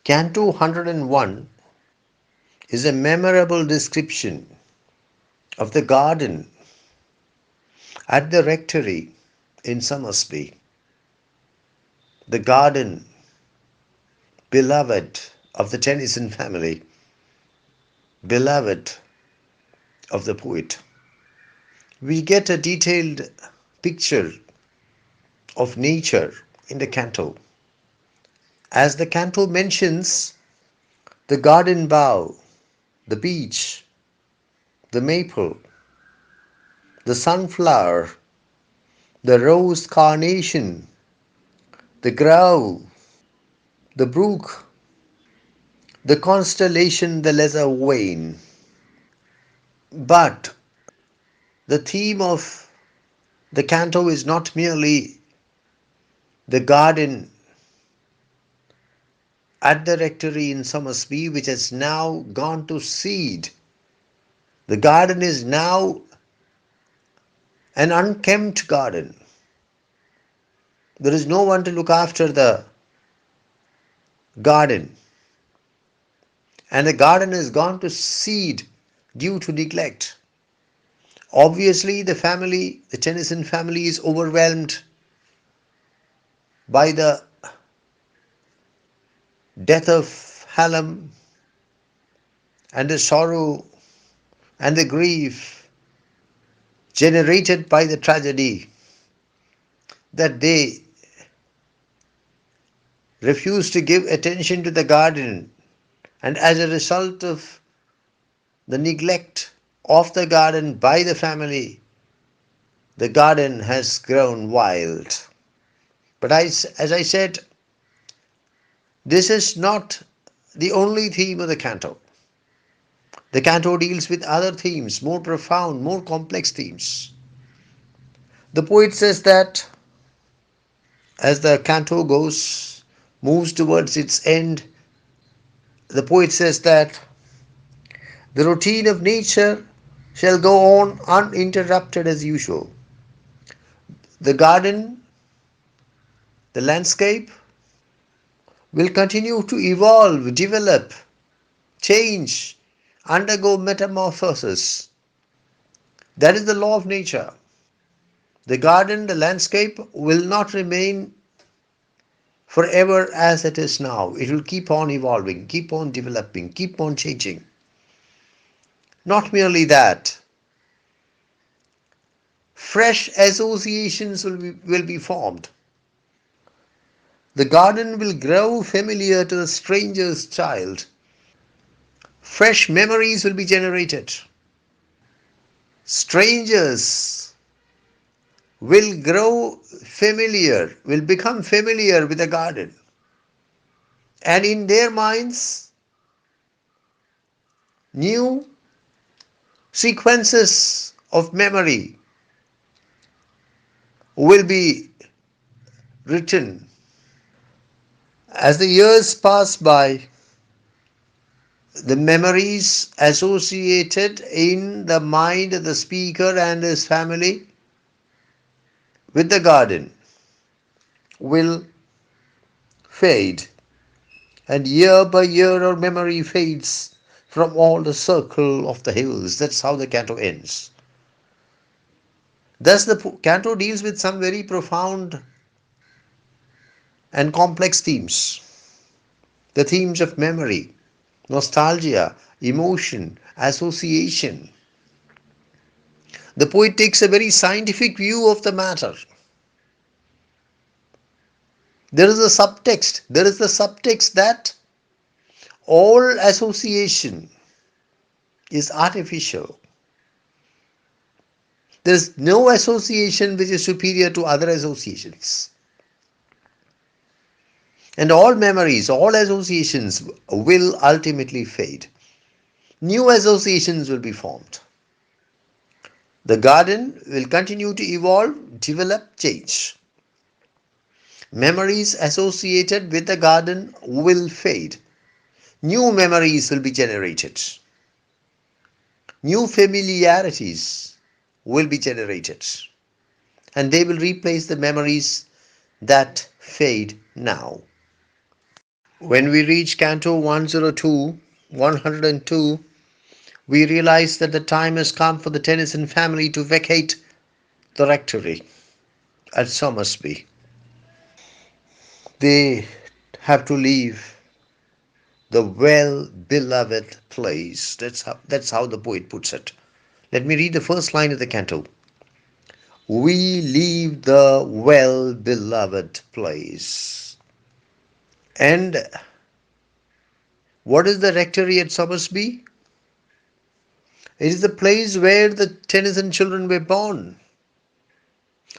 Canto 101 is a memorable description of the garden at the rectory in Somersby, the garden beloved of the Tennyson family, beloved of the poet. We get a detailed picture of nature in the canto. As the canto mentions the garden bough, the beech, the maple, the sunflower, the rose carnation, the grove, the brook, the constellation, the lesser vane. But the theme of the canto is not merely the garden at the rectory in Somersby, which has now gone to seed. The garden is now an unkempt garden. There is no one to look after the garden, and the garden has gone to seed due to neglect. Obviously, the Tennyson family, is overwhelmed by the death of Hallam and the sorrow and the grief generated by the tragedy that they refused to give attention to the garden, and as a result of the neglect of the garden by the family, the garden has grown wild. But as I said, this is not the only theme of the canto. The canto deals with other themes, more profound, more complex themes. The poet says that as the canto moves towards its end, the poet says that the routine of nature shall go on uninterrupted as usual. The garden, the landscape, will continue to evolve, develop, change, undergo metamorphosis. That is the law of nature. The garden, the landscape will not remain forever as it is now. It will keep on evolving, keep on developing, keep on changing. Not merely that, fresh associations will be formed. The garden will grow familiar to the stranger's child. Fresh memories will be generated. Strangers will grow familiar, will become familiar with the garden. And in their minds, new sequences of memory will be written. As the years pass by, the memories associated in the mind of the speaker and his family with the garden will fade, and year by year our memory fades from all the circle of the hills. That's how the canto ends. Thus, the canto deals with some very profound and complex themes. The themes of memory, nostalgia, emotion, association. The poet takes a very scientific view of the matter. There is a subtext. There is the subtext that all association is artificial. There is no association which is superior to other associations. And all memories, all associations will ultimately fade. New associations will be formed. The garden will continue to evolve, develop, change. Memories associated with the garden will fade. New memories will be generated. New familiarities will be generated. And they will replace the memories that fade now. When we reach Canto 102, we realize that the time has come for the Tennyson family to vacate the rectory at Somersby. They have to leave the well-beloved place. That's how the poet puts it. Let me read the first line of the canto. We leave the well-beloved place. And what is the rectory at Somersby? It is the place where the Tennyson children were born.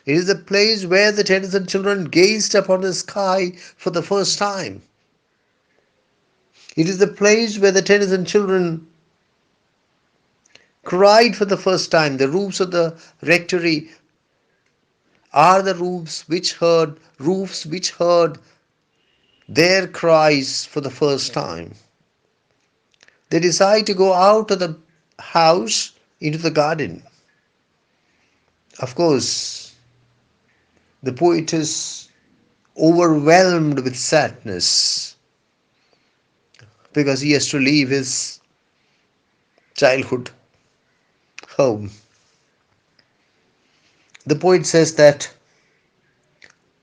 It is the place where the Tennyson children gazed upon the sky for the first time. It is the place where the Tennyson children cried for the first time. The roofs of the rectory are the roofs which heard their cries for the first time. They decide to go out of the house into the garden. Of course, the poet is overwhelmed with sadness because he has to leave his childhood home. The poet says that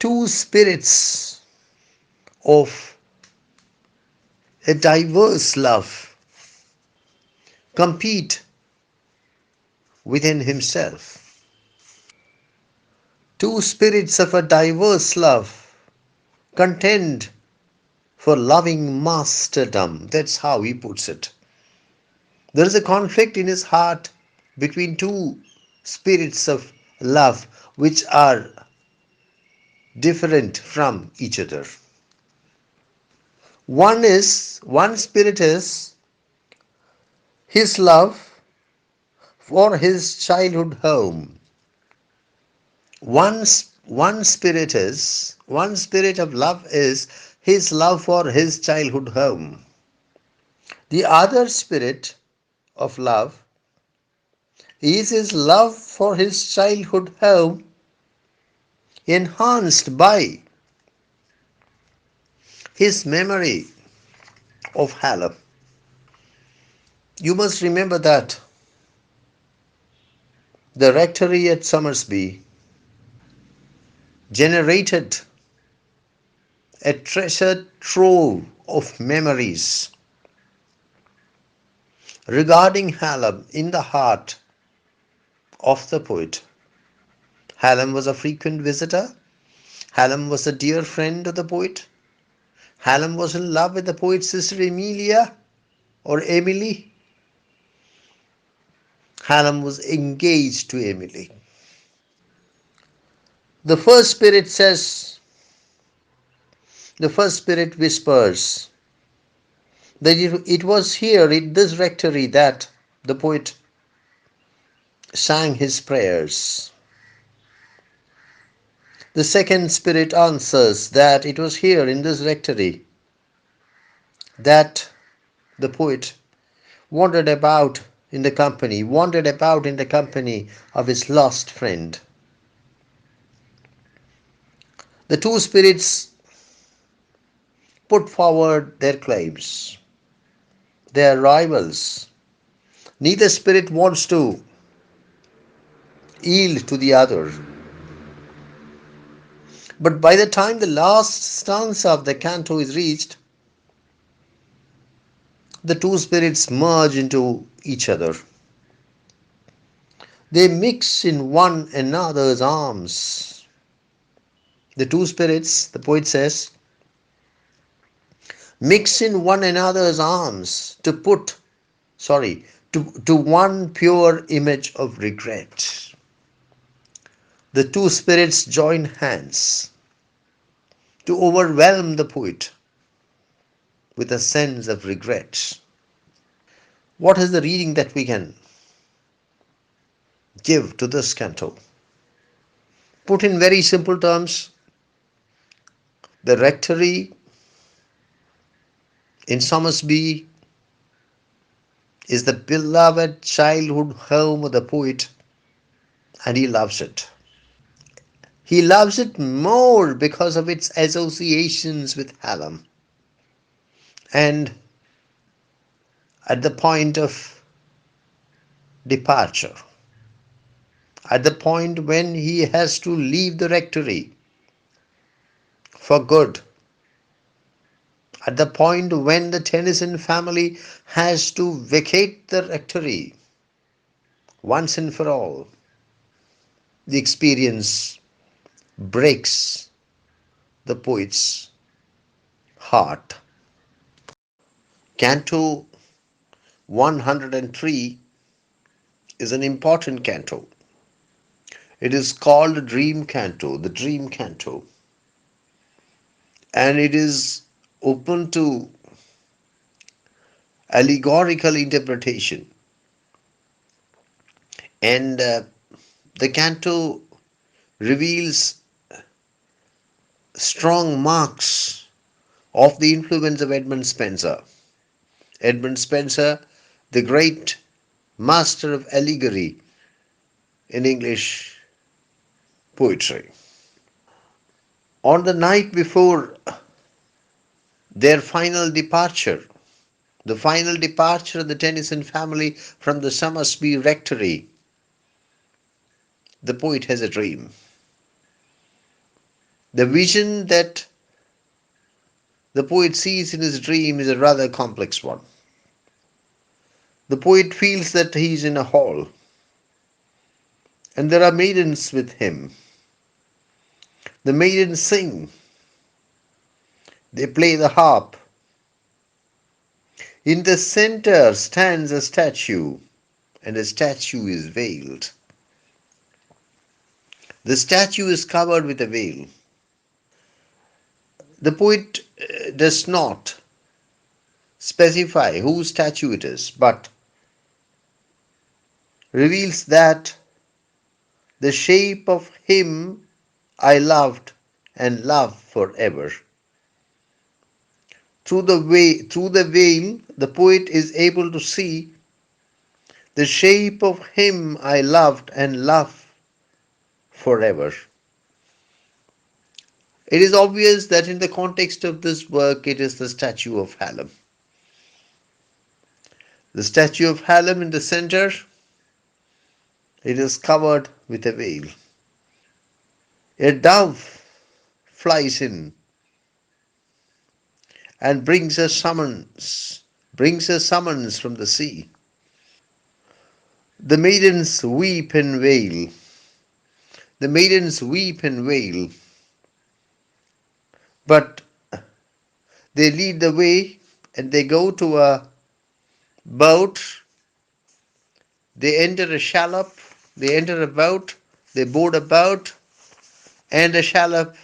two spirits of a diverse love compete within himself. Two spirits of a diverse love contend for loving masterdom. That's how he puts it. There is a conflict in his heart between two spirits of love which are different from each other. One spirit is his love for his childhood home. One spirit of love is his love for his childhood home. The other spirit of love is his love for his childhood home enhanced by his memory of Hallam. You must remember that the rectory at Somersby generated a treasure trove of memories regarding Hallam in the heart of the poet. Hallam was a frequent visitor. Hallam was a dear friend of the poet. Hallam was in love with the poet's sister Emilia or Emily. Hallam was engaged to Emily. The first spirit says, the first spirit whispers that it was here in this rectory that the poet sang his prayers. The second spirit answers that it was here in this rectory that the poet wandered about in the company of his lost friend. The two spirits put forward their claims. They are rivals. Neither spirit wants to yield to the other. But by the time the last stanza of the canto is reached, the two spirits merge into each other. They mix in one another's arms. The two spirits, the poet says, mix in one another's arms to one pure image of regret. The two spirits join hands to overwhelm the poet with a sense of regret. What is the reading that we can give to this canto? Put in very simple terms, the rectory in Somersby is the beloved childhood home of the poet, and he loves it. He loves it more because of its associations with Hallam. And at the point of departure, at the point when he has to leave the rectory for good, at the point when the Tennyson family has to vacate the rectory once and for all, the experience breaks the poet's heart. Canto 103 is an important canto. It is called Dream Canto, the Dream Canto, and it is open to allegorical interpretation. And the canto reveals strong marks of the influence of Edmund Spenser. Edmund Spenser, the great master of allegory in English poetry. On the night before their final departure, the final departure of the Tennyson family from the Somersby Rectory, the poet has a dream. The vision that the poet sees in his dream is a rather complex one. The poet feels that he is in a hall and there are maidens with him. The maidens sing, they play the harp. In the center stands a statue, and the statue is veiled. The statue is covered with a veil. The poet does not specify whose statue it is, but reveals that the shape of him I loved and love forever. Through the veil, the poet is able to see the shape of him I loved and love forever. It is obvious that in the context of this work, it is the statue of Hallam. The statue of Hallam in the center, it is covered with a veil. A dove flies in and brings a summons from the sea. The maidens weep and wail. The maidens weep and wail, but they lead the way and they go to a boat. They enter a shallop, they enter a boat, they board a boat, and the shallop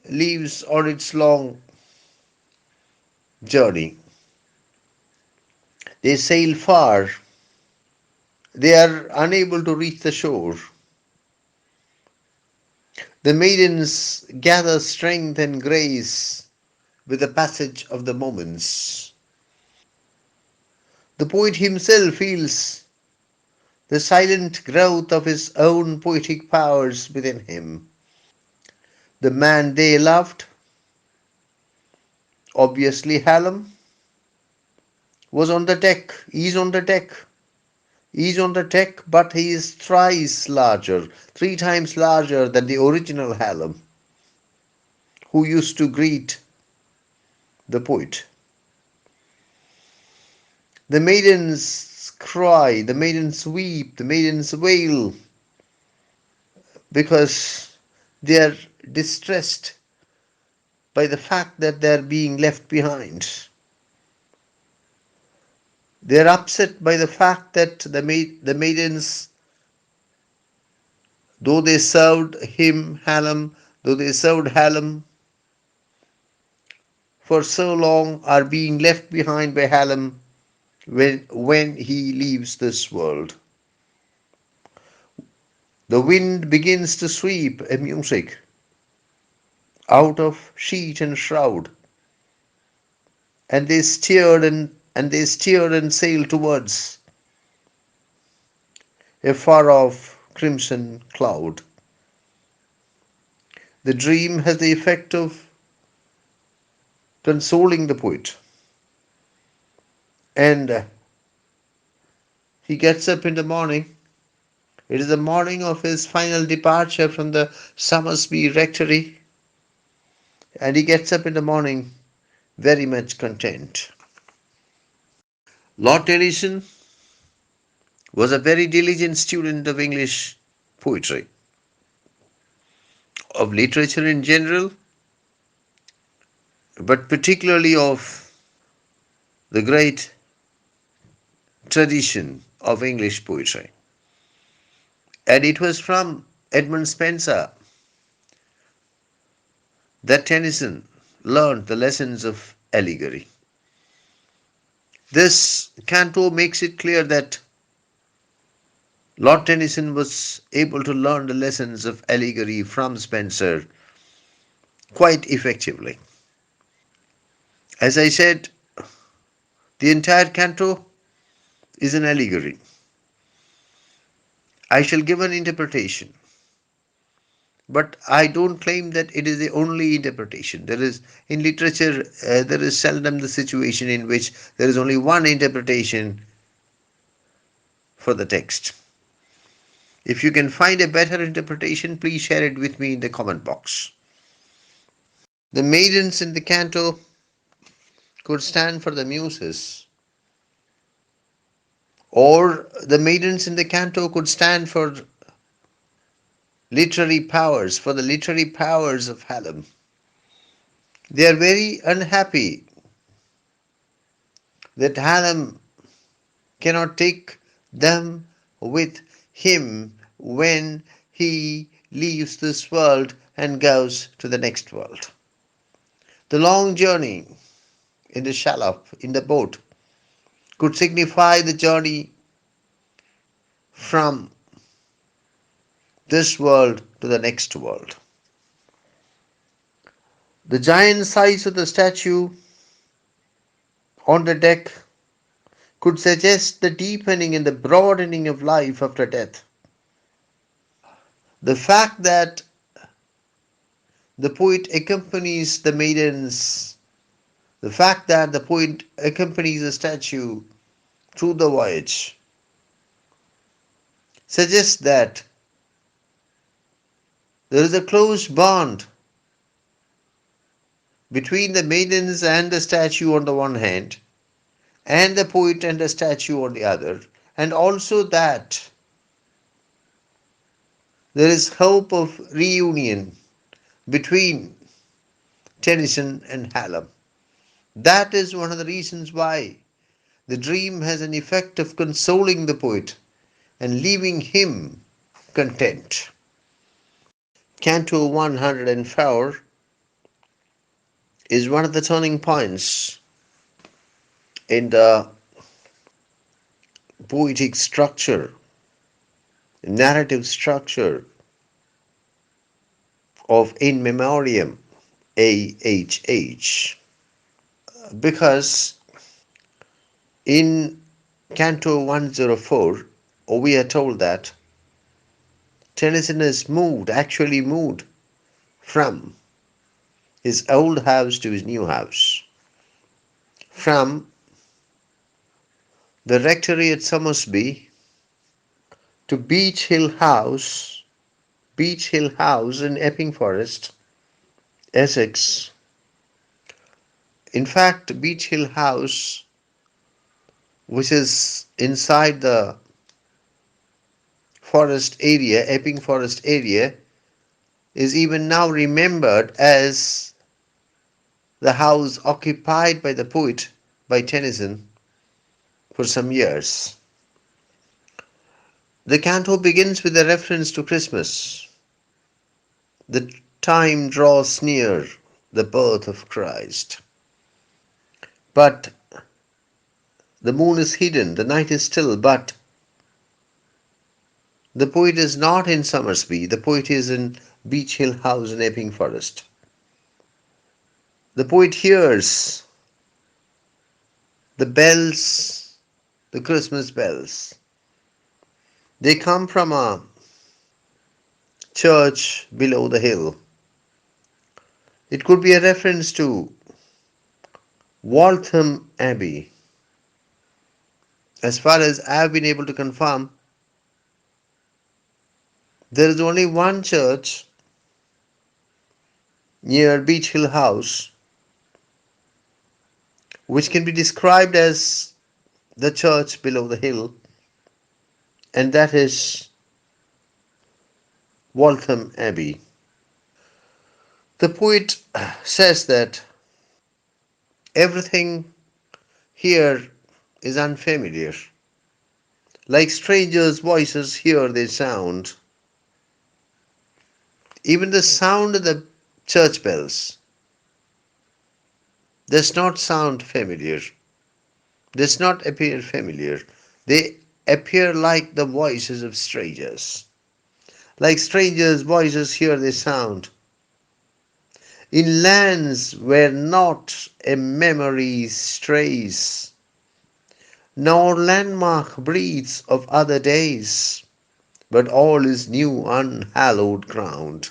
leaves on its long journey. They sail far. They are unable to reach the shore. The maidens gather strength and grace with the passage of the moments. The poet himself feels the silent growth of his own poetic powers within him. The man they loved, obviously Hallam, was on the deck. He's on the deck. He's on the deck, but he is thrice larger, 3 times larger than the original Hallam, who used to greet the poet. The maidens cry, the maidens weep, the maidens wail because they are distressed by the fact that they are being left behind. They are upset by the fact that the maidens, though they served him, Hallam, though they served Hallam for so long, are being left behind by Hallam when he leaves this world. The wind begins to sweep a music out of sheet and shroud, and they steered and sailed towards a far off crimson cloud. The dream has the effect of consoling the poet. And he gets up in the morning. It is the morning of his final departure from the Somersby rectory, and he gets up in the morning very much content. Lord Tennyson was a very diligent student of English poetry, of literature in general, but particularly of the great tradition of English poetry. And it was from Edmund Spenser that Tennyson learned the lessons of allegory. This canto makes it clear that Lord Tennyson was able to learn the lessons of allegory from Spenser quite effectively. As I said, the entire canto is an allegory. I shall give an interpretation, but I don't claim that it is the only interpretation. There is, in literature, there is seldom the situation in which there is only one interpretation for the text. If you can find a better interpretation, please share it with me in the comment box. The maidens in the canto could stand for the muses, or the maidens in the canto could stand for literary powers, for the literary powers of Hallam. They are very unhappy that Hallam cannot take them with him when he leaves this world and goes to the next world. The long journey in the shallop, in the boat, could signify the journey from this world to the next world. The giant size of the statue on the deck could suggest the deepening and the broadening of life after death. The fact that the poet accompanies the maidens, the fact that the poet accompanies the statue through the voyage, suggests that there is a close bond between the maidens and the statue on the one hand, and the poet and the statue on the other, and also that there is hope of reunion between Tennyson and Hallam. That is one of the reasons why the dream has an effect of consoling the poet and leaving him content. Canto 104 is one of the turning points in the poetic structure, narrative structure of In Memoriam A.H.H. Because in Canto 104, we are told that Tennyson is moved, actually moved, from his old house to his new house, from the rectory at Somersby to Beech Hill House in Epping Forest, Essex. In fact, Beech Hill House, which is inside the forest area, Epping Forest area, is even now remembered as the house occupied by the poet, by Tennyson, for some years. The canto begins with a reference to Christmas. The time draws near the birth of Christ. But the moon is hidden, the night is still, but the poet is not in Somersby, the poet is in Beech Hill House in Epping Forest. The poet hears the bells, the Christmas bells. They come from a church below the hill. It could be a reference to Waltham Abbey. As far as I have been able to confirm, there is only one church near Beech Hill House which can be described as the church below the hill, and that is Waltham Abbey. The poet says that everything here is unfamiliar. Like strangers' voices here they sound. Even the sound of the church bells does not sound familiar, does not appear familiar. They appear like the voices of strangers. Like strangers' voices here they sound. In lands where not a memory strays, nor landmark breathes of other days, but all is new unhallowed ground.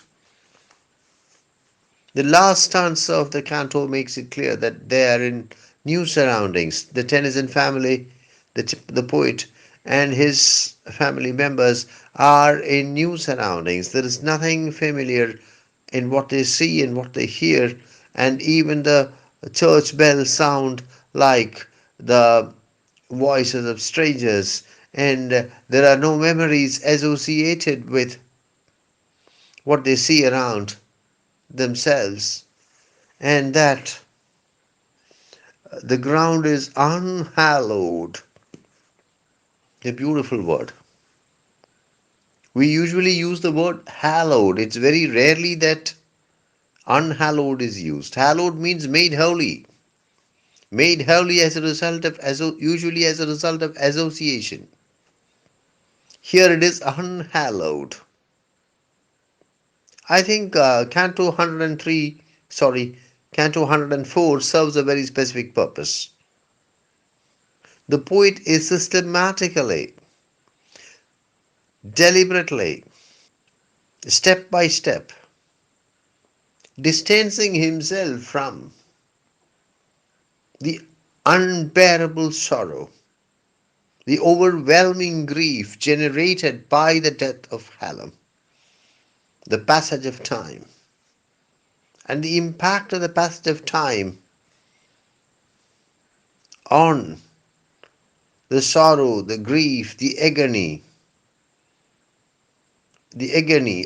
The last stanza of the canto makes it clear that they are in new surroundings. The Tennyson family, the poet, and his family members are in new surroundings. There is nothing familiar in what they see and what they hear, and even the church bells sound like the voices of strangers, and there are no memories associated with what they see around themselves, and that the ground is unhallowed. A beautiful word. We usually use the word hallowed. It's very rarely that unhallowed is used. Hallowed means made holy. Made holy as a result of, usually as a result of association. Here it is unhallowed. I think Canto 103, sorry, Canto 104 serves a very specific purpose. The poet is systematically, deliberately, step by step, distancing himself from the unbearable sorrow, the overwhelming grief generated by the death of Hallam, the passage of time, and the impact of the passage of time on the sorrow, the grief, the agony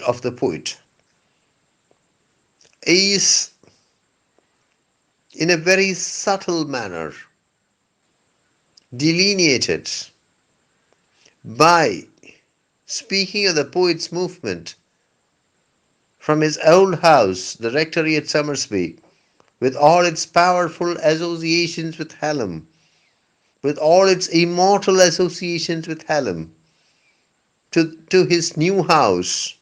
of the poet is in a very subtle manner delineated by speaking of the poet's movement from his old house, the rectory at Somersby, with all its powerful associations with Hallam, with all its immortal associations with Hallam, to his new house,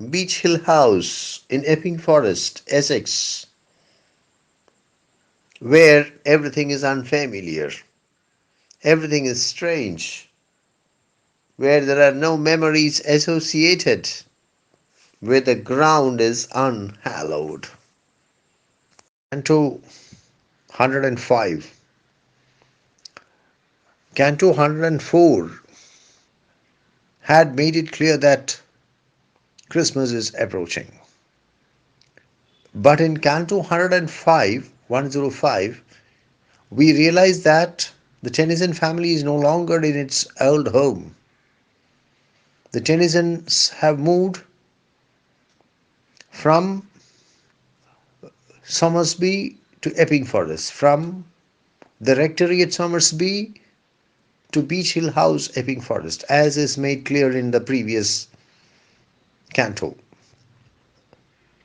Beech Hill House in Epping Forest, Essex, where everything is unfamiliar, everything is strange, where there are no memories associated, where the ground is unhallowed. Canto 105. Canto 104 had made it clear that Christmas is approaching. But in Canto 105, we realize that the Tennyson family is no longer in its old home. The Tennysons have moved from Somersby to Epping Forest, from the rectory at Somersby to Beech Hill House, Epping Forest, as is made clear in the previous canto.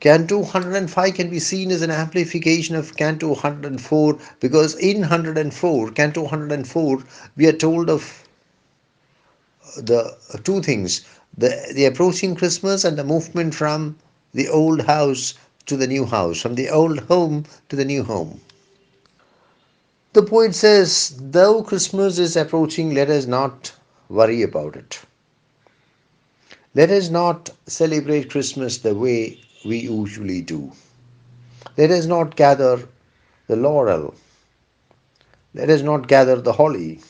Canto 105 can be seen as an amplification of Canto 104 because in 104, Canto 104, we are told of the two things, the approaching Christmas and the movement from the old house to the new house, from the old home to the new home. The poet says, though Christmas is approaching, let us not worry about it. Let us not celebrate Christmas the way we usually do. Let us not gather the laurel, let us not gather the holly.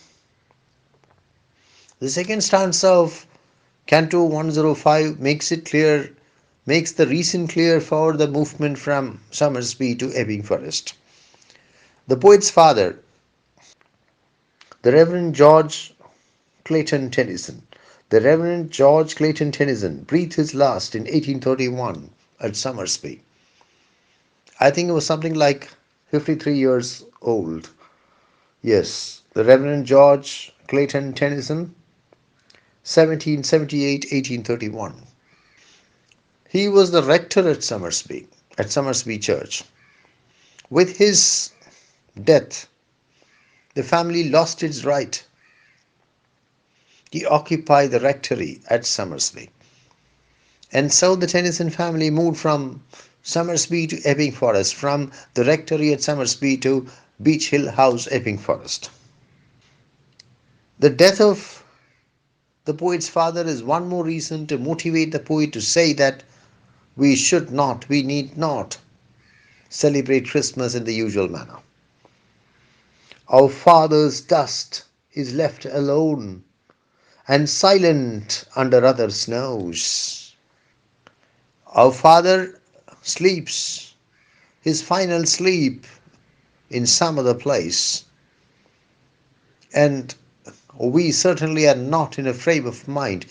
The second stanza of Canto 105 makes the reason clear for the movement from Somersby to Ebbing Forest. The poet's father, the Reverend George Clayton Tennyson, breathed his last in 1831 at Somersby. I think it was something like 53 years old. Yes, the Reverend George Clayton Tennyson, 1778-1831. He was the rector at Somersby Church. With his death, the family lost its right to occupy the rectory at Somersby. And so the Tennyson family moved from Somersby to Ebbing Forest, from the rectory at Somersby to Beech Hill House, Ebbing Forest. The death of the poet's father is one more reason to motivate the poet to say that we need not celebrate Christmas in the usual manner. Our father's dust is left alone and silent under other snows. Our father sleeps his final sleep in some other place, and we certainly are not in a frame of mind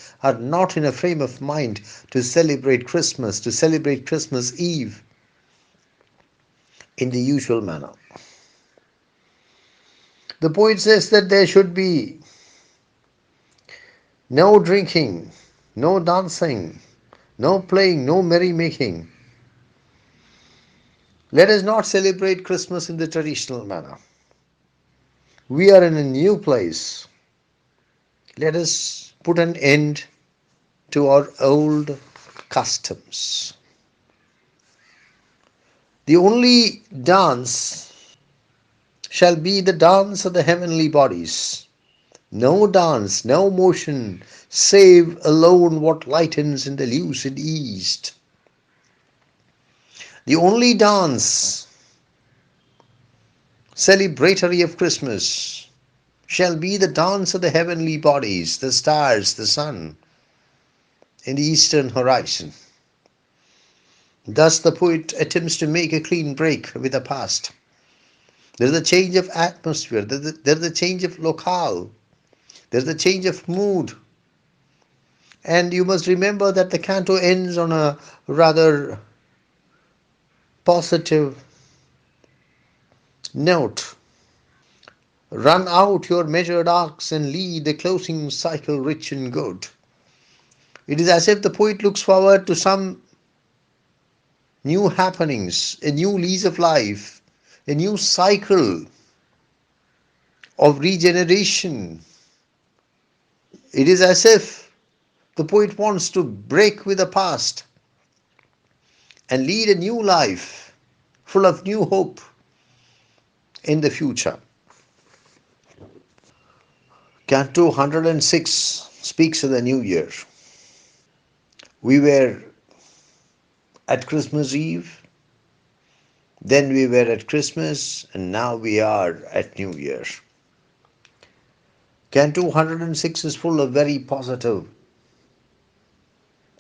to celebrate Christmas Eve in the usual manner. The poet says that there should be no drinking, no dancing, no playing, no merrymaking. Let us not celebrate Christmas in the traditional manner. We are in a new place. Let us put an end to our old customs. The only dance shall be the dance of the heavenly bodies. No dance, no motion, save alone what lightens in the lucid east. The only dance celebratory of Christmas shall be the dance of the heavenly bodies, the stars, the sun, in the eastern horizon. Thus the poet attempts to make a clean break with the past. There is a change of atmosphere, there is a change of locale, there is a change of mood. And you must remember that the canto ends on a rather positive note. Run out your measured arcs and lead the closing cycle rich and good. It is as if the poet looks forward to some new happenings, a new lease of life, a new cycle of regeneration. It is as if the poet wants to break with the past and lead a new life full of new hope in the future. Canto 106 speaks of the new year. We were at Christmas Eve, then we were at Christmas, and now we are at New Year. Canto 106 is full of very positive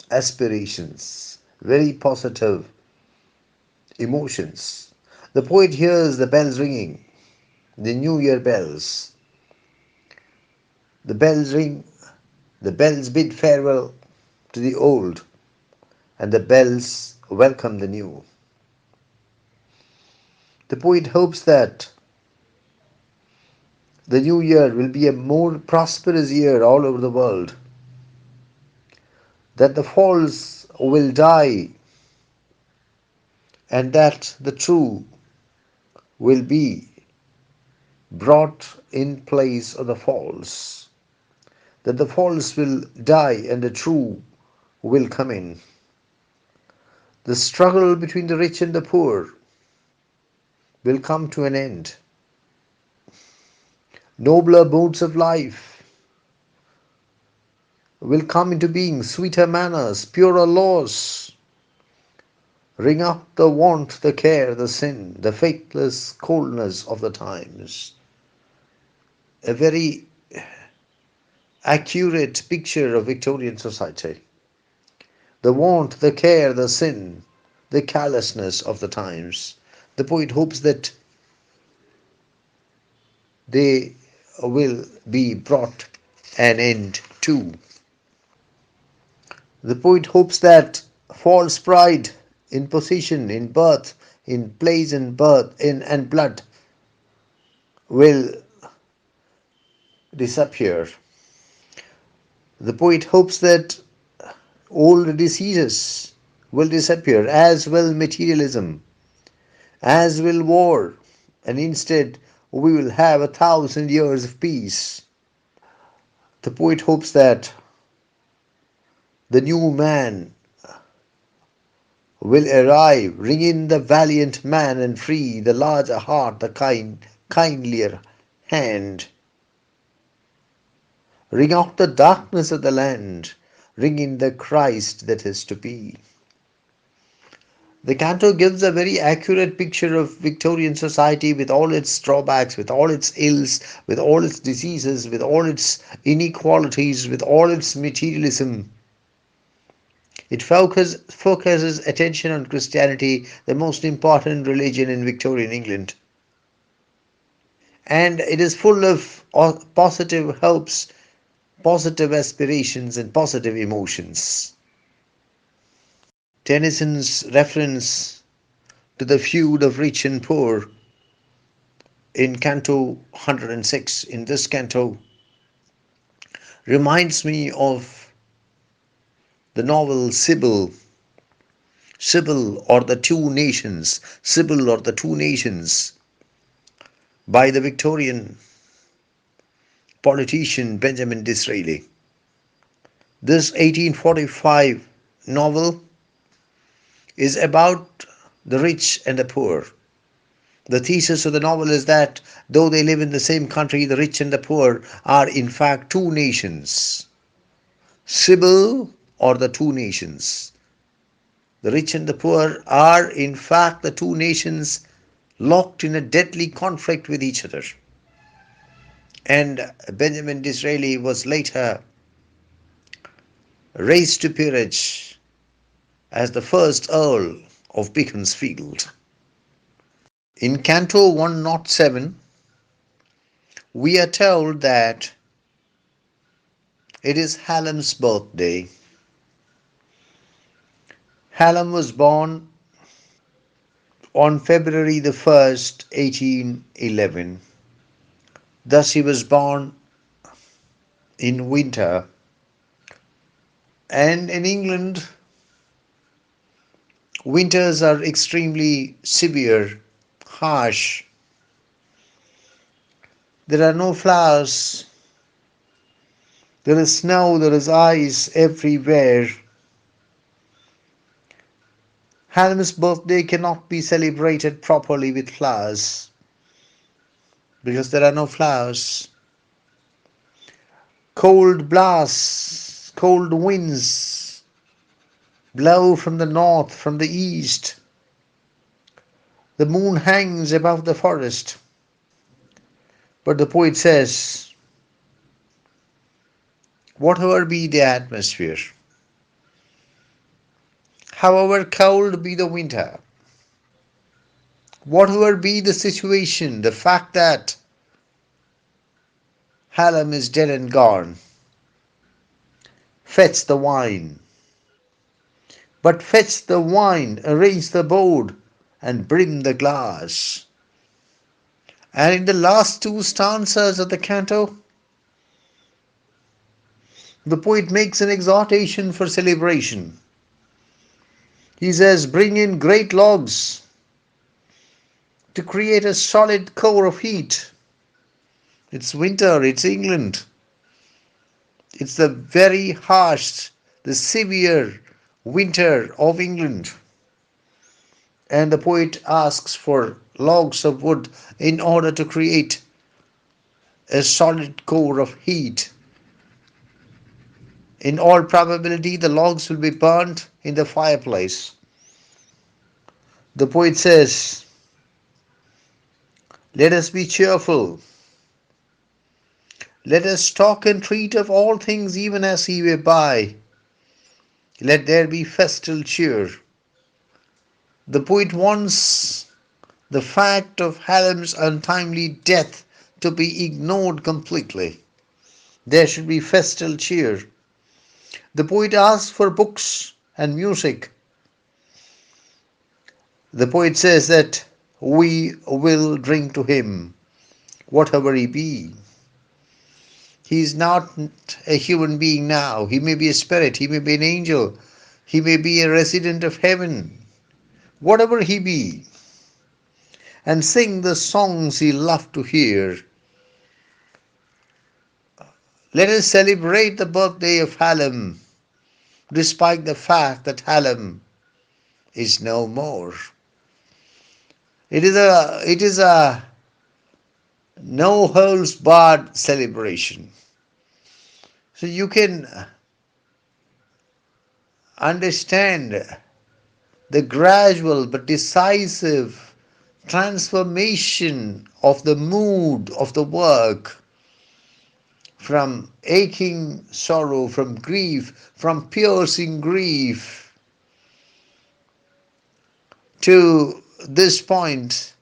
aspirations, very positive emotions. The poet hears the bells ringing, the New Year bells. The bells ring, the bells bid farewell to the old, and the bells welcome the new. The poet hopes that the new year will be a more prosperous year all over the world, that the false will die, and that the true will be brought in place of the false, that the false will die and the true will come in. The struggle between the rich and the poor will come to an end. Nobler modes of life will come into being, sweeter manners, purer laws, Ring out the want, the care, the sin, the faithless coldness of the times. A very accurate picture of Victorian society. The want, the care, the sin, the carelessness of the times. The poet hopes that they will be brought an end to. The poet hopes that false pride in position, in birth, in place and birth, in and blood will disappear. The poet hopes that all diseases will disappear, as will materialism, as will war, and instead we will have 1,000 years of peace. The poet hopes that the new man will arrive, ring in the valiant man and free, the larger heart, the kindlier hand. Ring out the darkness of the land, ring in the Christ that is to be. The canto gives a very accurate picture of Victorian society with all its drawbacks, with all its ills, with all its diseases, with all its inequalities, with all its materialism. It focuses attention on Christianity, the most important religion in Victorian England. And it is full of positive hopes, positive aspirations, and positive emotions. Tennyson's reference to the feud of rich and poor in Canto 106, in this canto, reminds me of the novel Sybil or the Two Nations, Sybil or the Two Nations, by the Victorian politician Benjamin Disraeli. This 1845 novel is about the rich and the poor. The thesis of the novel is that though they live in the same country, the rich and the poor are in fact two nations. Sybil or the two nations. The rich and the poor are in fact the two nations locked in a deadly conflict with each other. And Benjamin Disraeli was later raised to peerage as the first Earl of Beaconsfield. In Canto 107, we are told that it is Hallam's birthday. Hallam was born on February the 1st, 1811. Thus he was born in winter. And in England, winters are extremely severe, harsh. There are no flowers. There is snow, there is ice everywhere. Hallam's birthday cannot be celebrated properly with flowers because there are no flowers. Cold blasts, cold winds blow from the north, from the east. The moon hangs above the forest. But the poet says, whatever be the atmosphere, however cold be the winter, whatever be the situation, the fact that Hallam is dead and gone, fetch the wine. But fetch the wine, arrange the board, and bring the glass. And in the last two stanzas of the canto, the poet makes an exhortation for celebration. He says, bring in great logs to create a solid core of heat. It's winter, it's England. It's the very harsh, the severe winter of England. And the poet asks for logs of wood in order to create a solid core of heat. In all probability, the logs will be burnt in the fireplace. The poet says, let us be cheerful. Let us talk and treat of all things even as he were by. Let there be festal cheer. The poet wants the fact of Hallam's untimely death to be ignored completely. There should be festal cheer. The poet asks for books and music. The poet says that we will drink to him, whatever he be. He is not a human being now. He may be a spirit, he may be an angel, he may be a resident of heaven, whatever he be, and sing the songs he loved to hear. Let us celebrate the birthday of Hallam, despite the fact that Hallam is no more. It is a no holds barred celebration. So you can understand the gradual but decisive transformation of the mood of the work from aching sorrow, from grief, from piercing grief to this point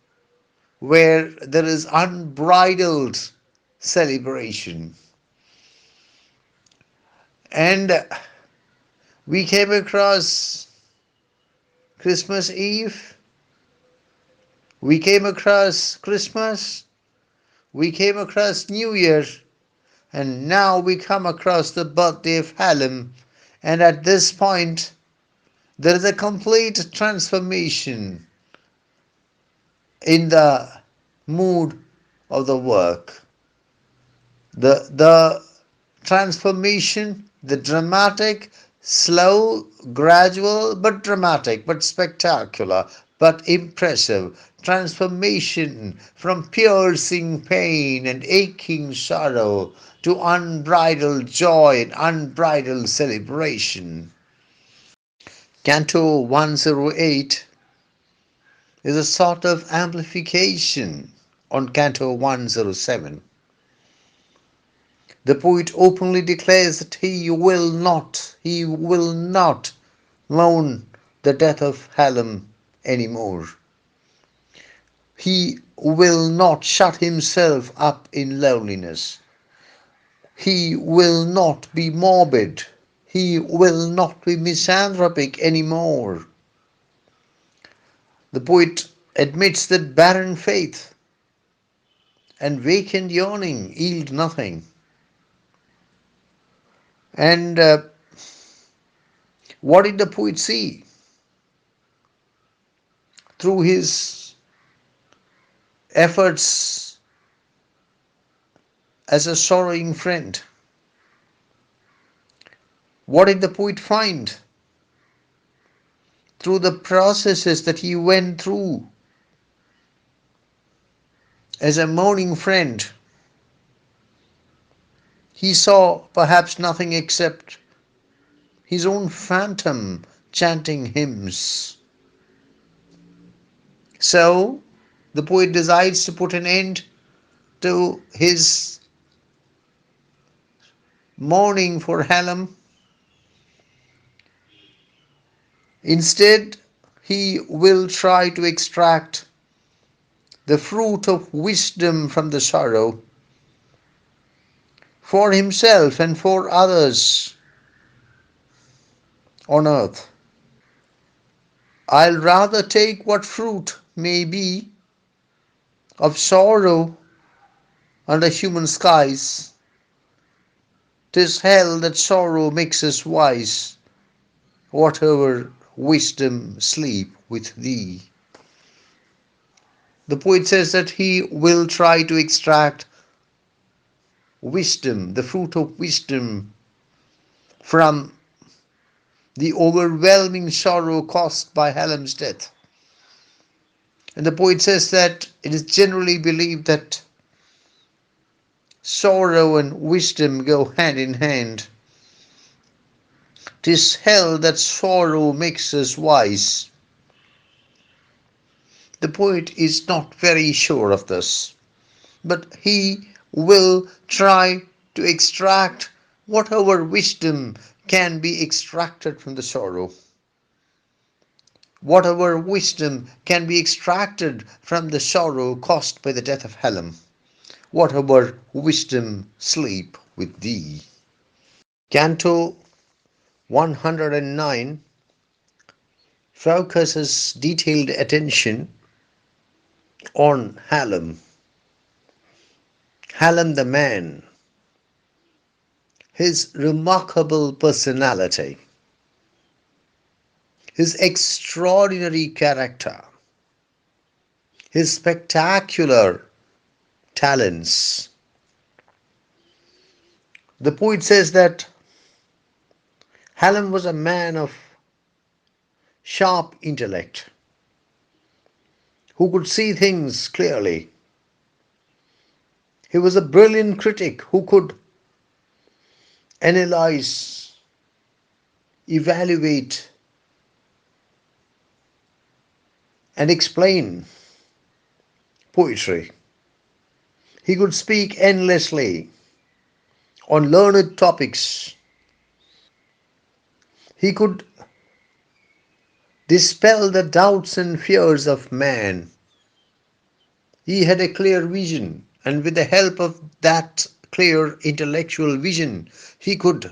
where there is unbridled celebration. And we came across Christmas Eve, we came across Christmas, we came across New Year, and now we come across the birthday of Hallam. And at this point, there is a complete transformation in the mood of the work. The transformation, the dramatic, slow, gradual, but dramatic, but spectacular, but impressive transformation from piercing pain and aching sorrow to unbridled joy and unbridled celebration. Canto 108 is a sort of amplification on Canto 107. The poet openly declares that he will not mourn the death of Hallam anymore. He will not shut himself up in loneliness. He will not be morbid. He will not be misanthropic anymore. The poet admits that barren faith and vacant yearning yield nothing. And what did the poet see through his efforts as a sorrowing friend? What did the poet find through the processes that he went through as a mourning friend? He saw perhaps nothing except his own phantom chanting hymns. So the poet decides to put an end to his mourning for Hallam. Instead, he will try to extract the fruit of wisdom from the sorrow for himself and for others on earth. I'll rather take what fruit may be of sorrow under human skies. 'Tis hell that sorrow makes us wise, whatever wisdom sleep with thee. The poet says that he will try to extract wisdom, the fruit of wisdom, from the overwhelming sorrow caused by Hallam's death. And the poet says that it is generally believed that sorrow and wisdom go hand in hand. 'Tis hell that sorrow makes us wise. The poet is not very sure of this, but he will try to extract whatever wisdom can be extracted from the sorrow, whatever wisdom can be extracted from the sorrow caused by the death of Hallam, whatever wisdom sleep with thee. Canto 109 focuses detailed attention on Hallam, Hallam the man, his remarkable personality, his extraordinary character, his spectacular talents. The poet says that Hallam was a man of sharp intellect who could see things clearly. He was a brilliant critic who could analyze, evaluate, and explain poetry. He could speak endlessly on learned topics. He could dispel the doubts and fears of man. He had a clear vision, and with the help of that clear intellectual vision, he could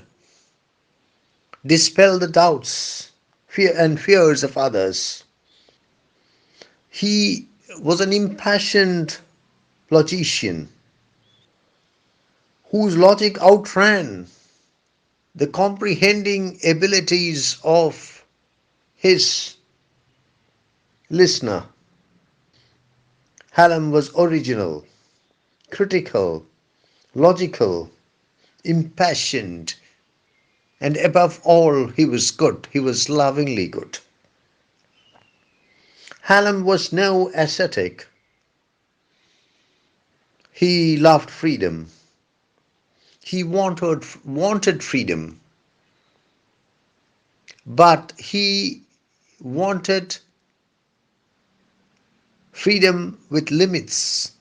dispel the doubts fear and fears of others. He was an impassioned logician whose logic outran the comprehending abilities of his listener. Hallam was original, critical, logical, impassioned, and above all, he was good. He was lovingly good. Hallam was no ascetic. He loved freedom. He wanted freedom, but he wanted freedom with limits.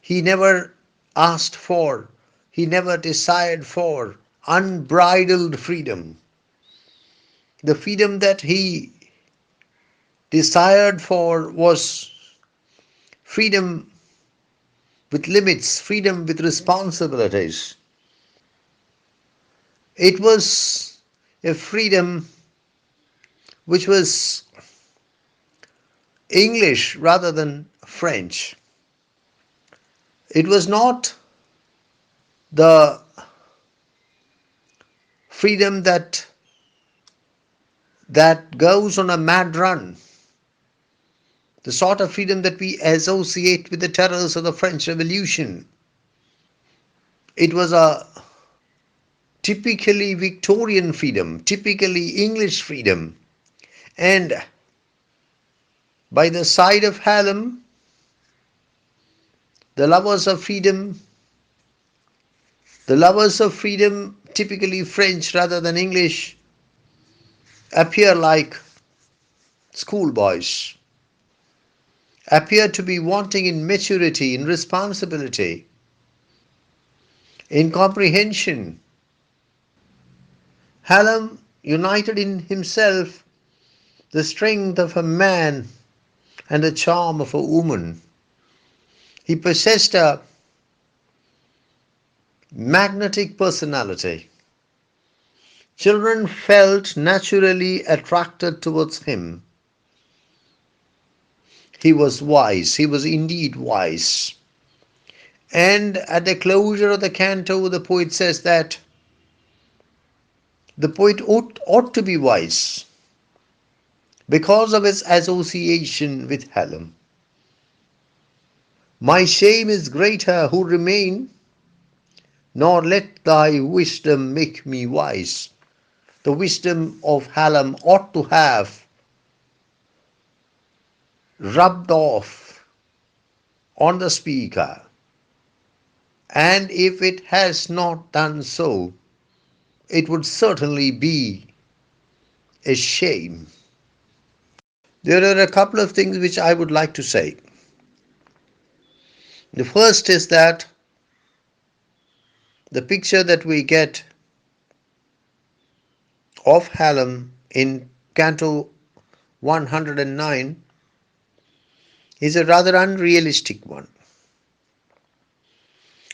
He never asked for, he never desired for unbridled freedom. The freedom that he desired for was freedom with limits, freedom with responsibilities. It was a freedom which was English rather than French. It was not the freedom that goes on a mad run, the sort of freedom that we associate with the terrors of the French Revolution. It was a typically Victorian freedom, typically English freedom. And by the side of Hallam, the lovers of freedom, typically French rather than English, appear like schoolboys, appear to be wanting in maturity, in responsibility, in comprehension. Hallam united in himself the strength of a man and the charm of a woman. He possessed a magnetic personality. Children felt naturally attracted towards him. He was wise. He was indeed wise. And at the closure of the canto, the poet says that the poet ought to be wise because of his association with Hallam. My shame is greater who remain, nor let thy wisdom make me wise. The wisdom of Hallam ought to have rubbed off on the speaker, and if it has not done so, it would certainly be a shame. There are a couple of things which I would like to say. The first is that the picture that we get of Hallam in Canto 109 is a rather unrealistic one.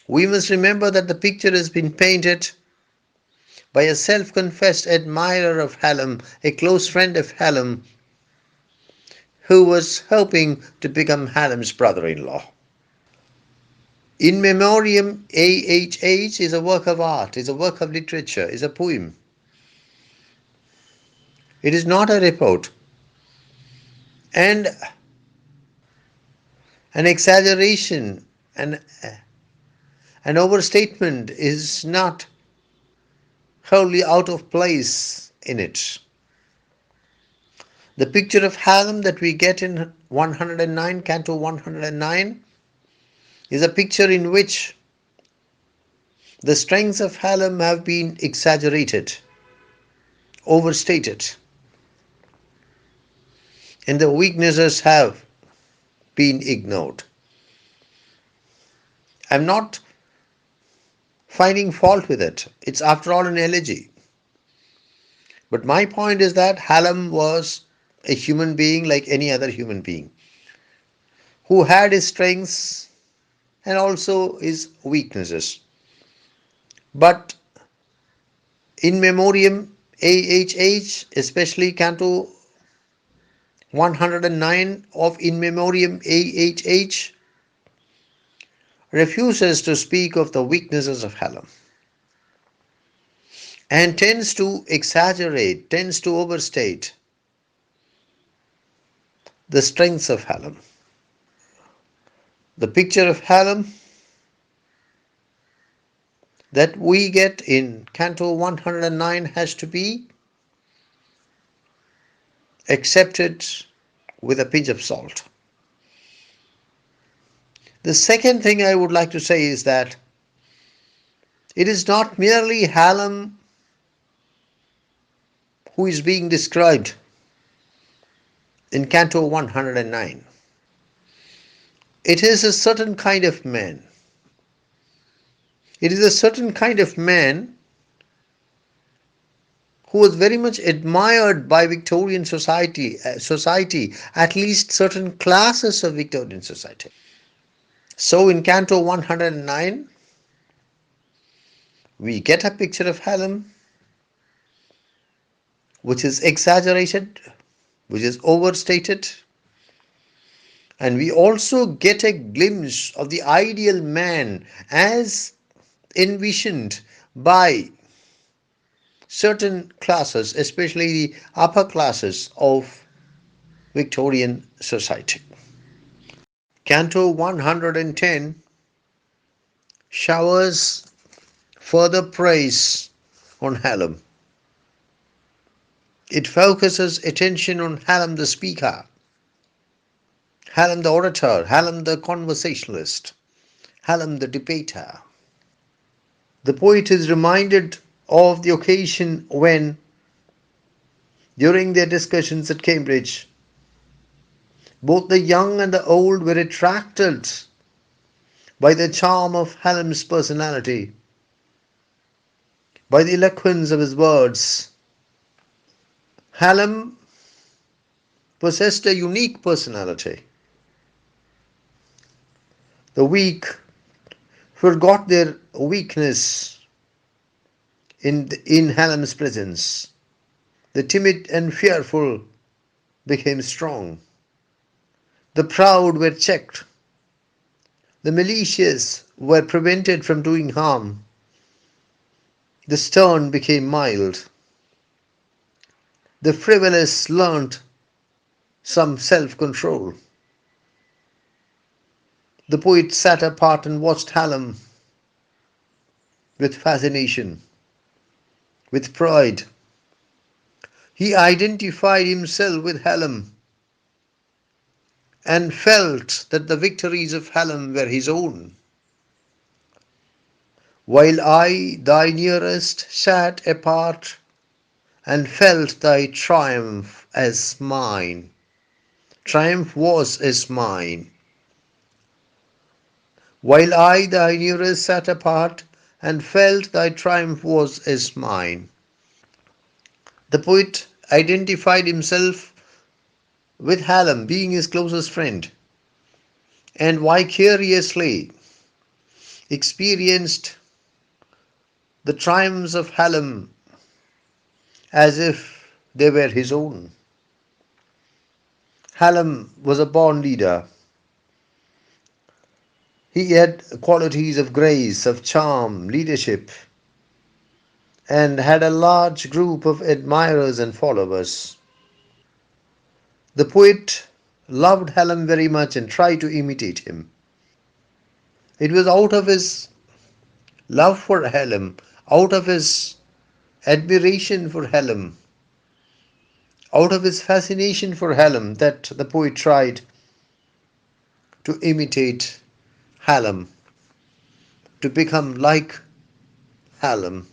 We must remember that the picture has been painted by a self-confessed admirer of Hallam, a close friend of Hallam, who was hoping to become Hallam's brother-in-law. In Memoriam A.H.H is a work of art, is a work of literature, is a poem. It is not a report. And an exaggeration, an overstatement is not wholly out of place in it. The picture of Hallam that we get in 109, Canto 109, is a picture in which the strengths of Hallam have been exaggerated, overstated, and the weaknesses have been ignored. I'm not finding fault with it. It's after all an elegy. But my point is that Hallam was a human being like any other human being who had his strengths and also his weaknesses. But in Memoriam A.H.H, especially Canto 109 of In Memoriam A.H.H, refuses to speak of the weaknesses of Hallam and tends to exaggerate, tends to overstate the strengths of Hallam. The picture of Hallam that we get in Canto 109 has to be accepted with a pinch of salt. The second thing I would like to say is that it is not merely Hallam who is being described in Canto 109. It is a certain kind of man. It is a certain kind of man who was very much admired by Victorian society, at least certain classes of Victorian society. So in Canto 109, we get a picture of Hallam which is exaggerated, which is overstated, and we also get a glimpse of the ideal man as envisioned by certain classes, especially the upper classes of Victorian society. Canto 110 showers further praise on Hallam. It focuses attention on Hallam the speaker, Hallam the orator, Hallam the conversationalist, Hallam the debater. The poet is reminded of the occasion when, during their discussions at Cambridge, both the young and the old were attracted by the charm of Hallam's personality, by the eloquence of his words. Hallam possessed a unique personality. The weak forgot their weakness in Hallam's presence. The timid and fearful became strong. The proud were checked. The malicious were prevented from doing harm. The stern became mild. The frivolous learnt some self-control. The poet sat apart and watched Hallam with fascination, with pride. He identified himself with Hallam and felt that the victories of Hallam were his own. While I, thy nearest, sat apart and felt thy triumph as mine. triumph was is mine, while I, thy nearest, sat apart and felt thy triumph was is mine. The poet identified himself with Hallam, being his closest friend, and vicariously experienced the triumphs of Hallam as if they were his own. Hallam was a born leader. He had qualities of grace, of charm, leadership, and had a large group of admirers and followers. The poet loved Hallam very much and tried to imitate him. It was out of his love for Hallam, out of his admiration for Hallam, out of his fascination for Hallam, that the poet tried to imitate Hallam, to become like Hallam.